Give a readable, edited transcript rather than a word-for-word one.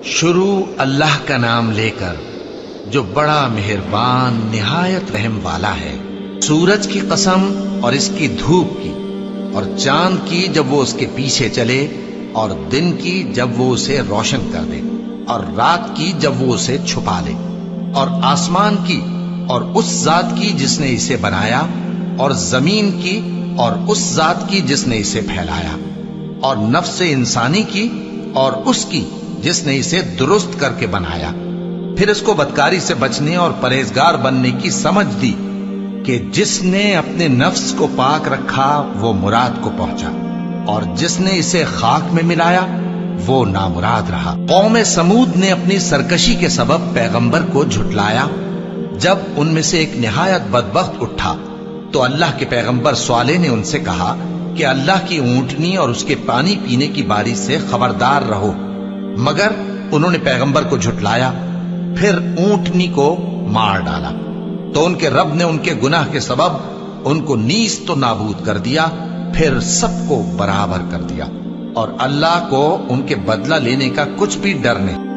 شروع اللہ کا نام لے کر جو بڑا مہربان نہایت رحم والا ہے۔ سورج کی قسم اور اس کی دھوپ کی، اور چاند کی جب وہ اس کے پیچھے چلے، اور دن کی جب وہ اسے روشن کر دے، اور رات کی جب وہ اسے چھپا لے، اور آسمان کی اور اس ذات کی جس نے اسے بنایا، اور زمین کی اور اس ذات کی جس نے اسے پھیلایا، اور نفس انسانی کی اور اس کی جس نے اسے درست کر کے بنایا۔ پھر اس کو بدکاری سے بچنے اور پرہیزگار بننے کی سمجھ دی کہ جس نے اپنے نفس کو پاک رکھا وہ مراد کو پہنچا، اور جس نے اسے خاک میں ملایا وہ نامراد رہا۔ قوم سمود نے اپنی سرکشی کے سبب پیغمبر کو جھٹلایا۔ جب ان میں سے ایک نہایت بدبخت اٹھا تو اللہ کے پیغمبر صالح نے ان سے کہا کہ اللہ کی اونٹنی اور اس کے پانی پینے کی باری سے خبردار رہو، مگر انہوں نے پیغمبر کو جھٹلایا۔ پھر اونٹنی کو مار ڈالا تو ان کے رب نے ان کے گناہ کے سبب ان کو نیست و نابود کر دیا، پھر سب کو برابر کر دیا، اور اللہ کو ان کے بدلہ لینے کا کچھ بھی ڈر نہیں۔